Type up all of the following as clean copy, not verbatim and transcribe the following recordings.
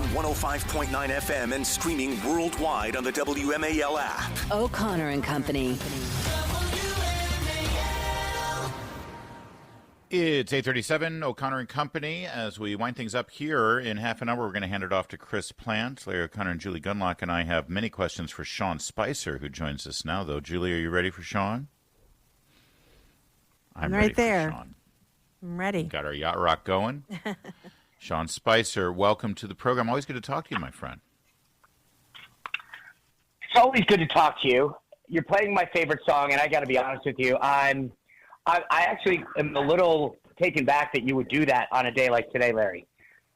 on 105.9 FM and streaming worldwide on the WMAL app. O'Connor and Company. It's 8:37, O'Connor and Company. As we wind things up here in half an hour, we're going to hand it off to Chris Plant. Larry O'Connor and Julie Gunlock and I have many questions for Sean Spicer, who joins us now, though. Julie, are you ready for Sean? I'm right there. Sean. I'm ready. Got our yacht rock going. Sean Spicer, welcome to the program. Always good to talk to you, my friend. It's always good to talk to you. You're playing my favorite song, and I got to be honest with you. I actually am a little taken back that you would do that on a day like today, Larry.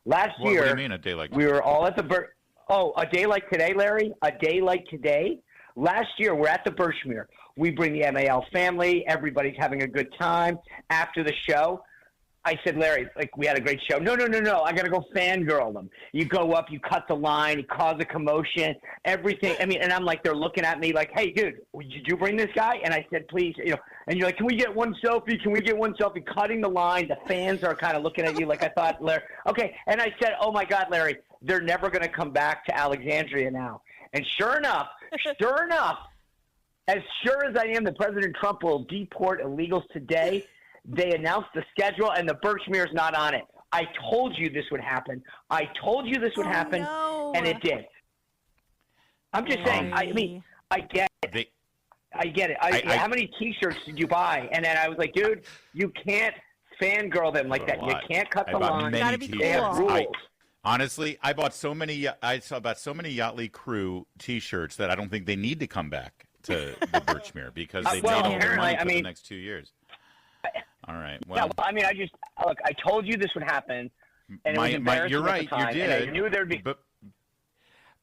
Last year, what do you mean a day like today? We were all at the a day like today, Larry? A day like today? Last year, we're at the Birchmere. We bring the MAL family. Everybody's having a good time. After the show, I said, Larry, we had a great show. No. I got to go fangirl them. You go up, you cut the line, you cause a commotion, everything. I mean, and I'm like, they're looking at me like, hey, dude, did you bring this guy? And I said, please, and you're like, can we get one selfie? Can we get one selfie? Cutting the line. The fans are kind of looking at you like I thought, Larry. Okay. And I said, oh my God, Larry, they're never going to come back to Alexandria now. And sure enough, as sure as I am that President Trump will deport illegals today, they announced the schedule, and the Birchmere's not on it. I told you this would happen. And it did. I'm just saying. I mean, I get it. I get it. How many T-shirts did you buy? And then I was like, dude, you can't fangirl them like that. You can't cut the line. You gotta be cool. They have rules. Honestly, I bought so many Yachtly Crew T-shirts that I don't think they need to come back to the Birchmere because they've made all their money for the next 2 years. All right. Well, I mean, I told you this would happen, and it was embarrassing you're right. at the time, You did. And I knew there'd be. But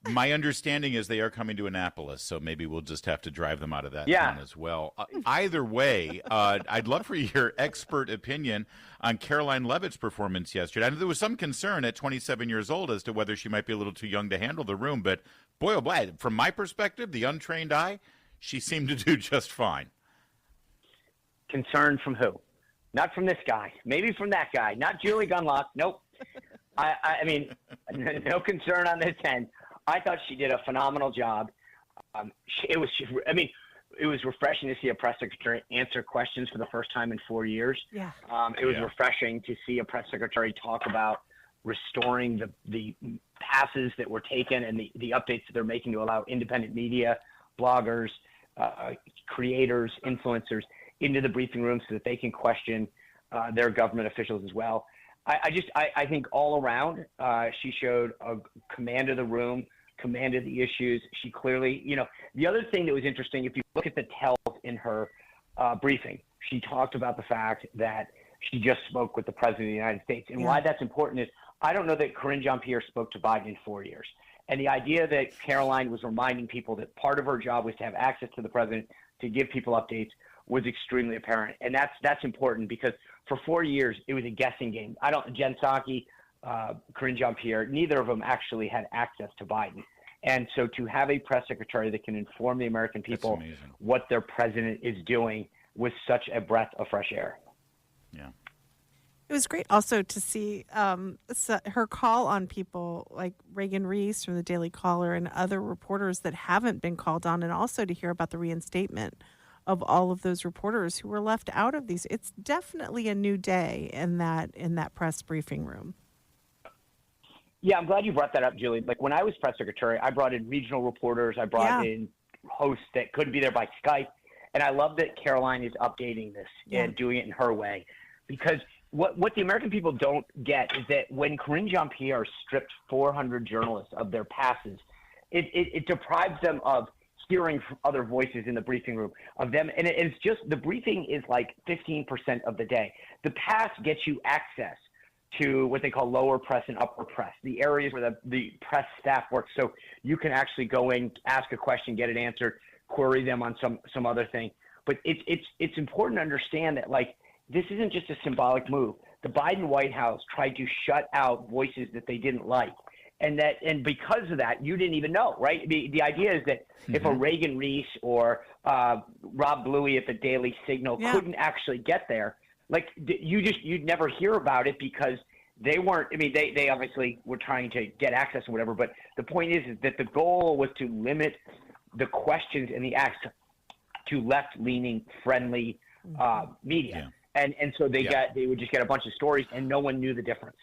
my understanding is they are coming to Annapolis, so maybe we'll just have to drive them out of that town as well. Either way, I'd love for your expert opinion on Karoline Leavitt's performance yesterday. I know there was some concern at 27 years old as to whether she might be a little too young to handle the room, but boy, oh boy, from my perspective, the untrained eye, she seemed to do just fine. Concern from who? Not from this guy. Maybe from that guy. Not Julie Gunlock. Nope. I mean, no concern on this end. I thought she did a phenomenal job. It was refreshing to see a press secretary answer questions for the first time in 4 years. Yeah. It was refreshing to see a press secretary talk about restoring the passes that were taken and the updates that they're making to allow independent media, bloggers, creators, influencers into the briefing room so that they can question their government officials as well. I think all around, she showed a command of the room, command of the issues. She clearly, the other thing that was interesting, if you look at the tells in her briefing, she talked about the fact that she just spoke with the President of the United States. And why that's important is I don't know that Karine Jean-Pierre spoke to Biden in 4 years. And the idea that Karoline was reminding people that part of her job was to have access to the President to give people updates was extremely apparent. And that's important because for 4 years, it was a guessing game. Jen Psaki, Karine Jean-Pierre, neither of them actually had access to Biden. And so to have a press secretary that can inform the American people what their president is doing was such a breath of fresh air. Yeah. It was great also to see her call on people like Reagan Reese from the Daily Caller and other reporters that haven't been called on, and also to hear about the reinstatement of all of those reporters who were left out of these. It's definitely a new day in that press briefing room. Yeah, I'm glad you brought that up, Julie. Like when I was press secretary, I brought in regional reporters. I brought in hosts that couldn't be there by Skype. And I love that Karoline is updating this and doing it in her way. Because what the American people don't get is that when Karine Jean-Pierre stripped 400 journalists of their passes, it deprives them of hearing from other voices in the briefing room of them. And it's just the briefing is like 15% of the day. The pass gets you access to what they call lower press and upper press, the areas where the press staff works. So you can actually go in, ask a question, get it answered, query them on some other thing. But it's important to understand that, like, this isn't just a symbolic move. The Biden White House tried to shut out voices that they didn't like. And because of that, you didn't even know, right? The idea is that if a Reagan Reese or Rob Bluey at the Daily Signal couldn't actually get there, like you'd never hear about it because they weren't. I mean, they obviously were trying to get access or whatever. But the point is that the goal was to limit the questions and the acts to left-leaning, friendly media, and so they would just get a bunch of stories, and no one knew the difference.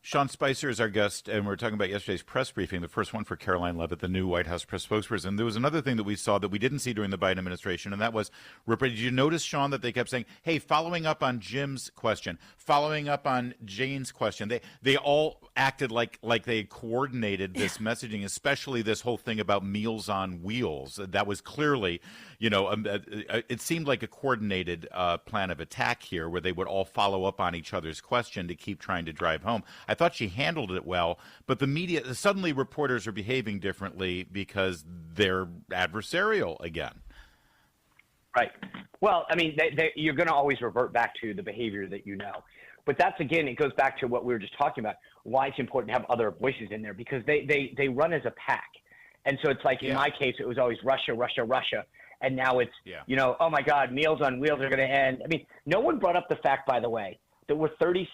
Sean Spicer is our guest, and we're talking about yesterday's press briefing, the first one for Karoline Leavitt, the new White House press spokesperson. There was another thing that we saw that we didn't see during the Biden administration, and that was, did you notice, Sean, that they kept saying, hey, following up on Jim's question, following up on Jane's question. They all acted like they had coordinated this messaging, especially this whole thing about Meals on Wheels. That was clearly, it seemed like a coordinated plan of attack here where they would all follow up on each other's question to keep trying to drive home. I thought she handled it well, but the media, suddenly reporters are behaving differently because they're adversarial again. Right. Well, I mean, you're going to always revert back to the behavior that you know. But that's, again, it goes back to what we were just talking about, why it's important to have other voices in there, because they run as a pack. And so it's like, in my case, it was always Russia, Russia, Russia. And now it's, oh, my God, Meals on Wheels are going to end. I mean, no one brought up the fact, by the way, that we're $36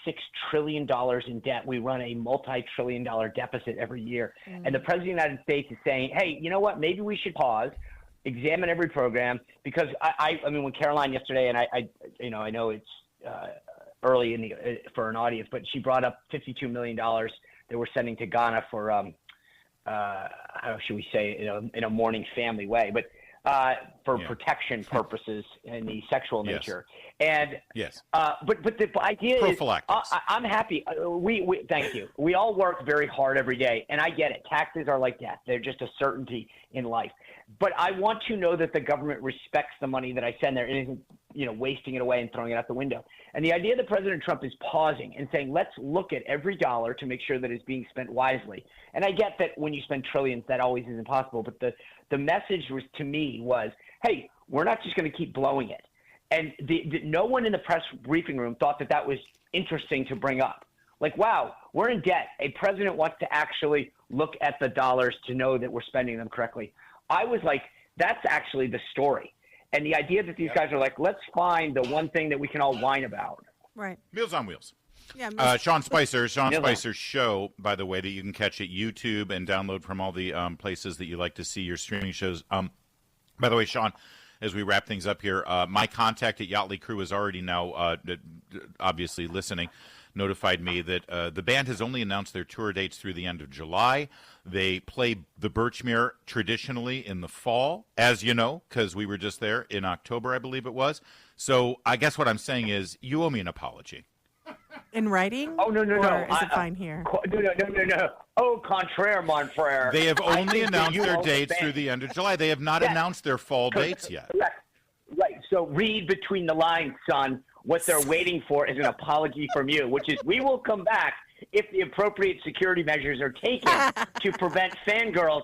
trillion in debt. We run a multi-trillion-dollar deficit every year. And the President of the United States is saying, hey, you know what, maybe we should pause, examine every program, because I mean, when Karoline yesterday, and I know it's early for an audience, but she brought up $52 million that we're sending to Ghana for, how should we say, in a mourning family way, but for protection purposes in the sexual nature. And but the idea is, I'm happy. We thank you. We all work very hard every day, and I get it. Taxes are like death; they're just a certainty in life. But I want to know that the government respects the money that I send there and isn't, wasting it away and throwing it out the window. And the idea that President Trump is pausing and saying, let's look at every dollar to make sure that it's being spent wisely. And I get that when you spend trillions, that always isn't possible. But the message was, to me, was, hey, we're not just going to keep blowing it. And no one in the press briefing room thought that was interesting to bring up. Like, wow, we're in debt. A president wants to actually look at the dollars to know that we're spending them correctly. I was like, that's actually the story. And the idea that these guys are like, let's find the one thing that we can all whine about. Right. Meals on Wheels. Yeah, Sean Spicer's show, by the way, that you can catch at YouTube and download from all the places that you like to see your streaming shows. By the way, Sean, as we wrap things up here, my contact at Yachtly Crew is already now obviously listening, notified me that the band has only announced their tour dates through the end of July. They play the Birchmere traditionally in the fall, as you know, because we were just there in October, I believe it was. So I guess what I'm saying is you owe me an apology. In writing? Oh, no. Or is it fine here? No. Au contraire, mon frère. They have only announced their dates through the end of July. They have not announced their fall dates yet. Right. So read between the lines, son. What they're waiting for is an apology from you, which is we will come back if the appropriate security measures are taken to prevent fangirls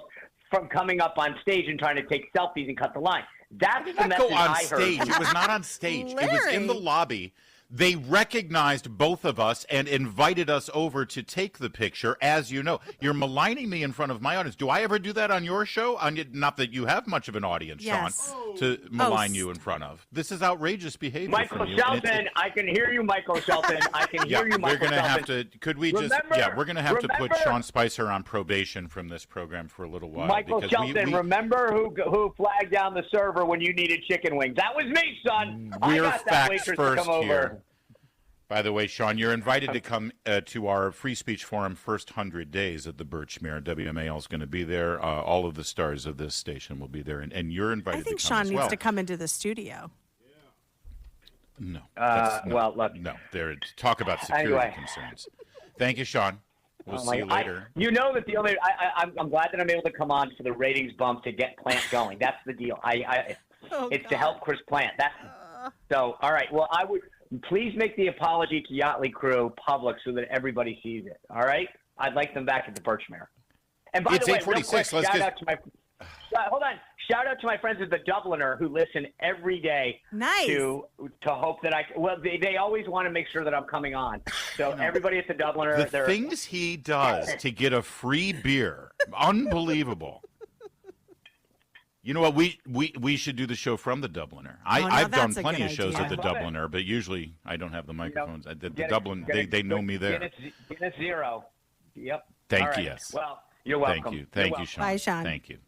from coming up on stage and trying to take selfies and cut the line. That's the message I heard. It was not on stage. It was in the lobby. They recognized both of us and invited us over to take the picture, as you know. You're maligning me in front of my audience. Do I ever do that on your show? Not that you have much of an audience, yes. Sean, to malign you in front of. This is outrageous behavior Michael from you. Shelton, I can hear you, Michael Shelton. I can hear you, Michael Shelton. We're going to have to put Sean Spicer on probation from this program for a little while. Michael Shelton, remember who flagged down the server when you needed chicken wings? That was me, son. We're I got that waitress to come over. Here. By the way, Sean, you're invited to come to our Free Speech Forum first 100 days at the Birchmere. WMAL is going to be there. All of the stars of this station will be there, and you're invited to come as well. I think Sean needs to come into the studio. No. Well, look. No, talk about security concerns. Thank you, Sean. We'll see you later. You know that the only I'm glad that I'm able to come on for the ratings bump to get Plant going. That's the deal. It's to help Chris Plant. So, all right. Well, I would. Please make the apology to Yachtly Crew public so that everybody sees it. All right? I'd like them back at the Birchmere. And by the way, real quick, shout out to my friends at the Dubliner who listen every day. Nice. To hope that they always want to make sure that I'm coming on. So everybody at the Dubliner. The things he does to get a free beer, unbelievable. You know what? We should do the show from the Dubliner. I've done plenty of shows at the Dubliner, but usually I don't have the microphones. The Dublin, they know me there. Guinness Zero. Yep. Thank you. Yes. Well, you're welcome. Thank you, Sean. Bye, Sean. Thank you.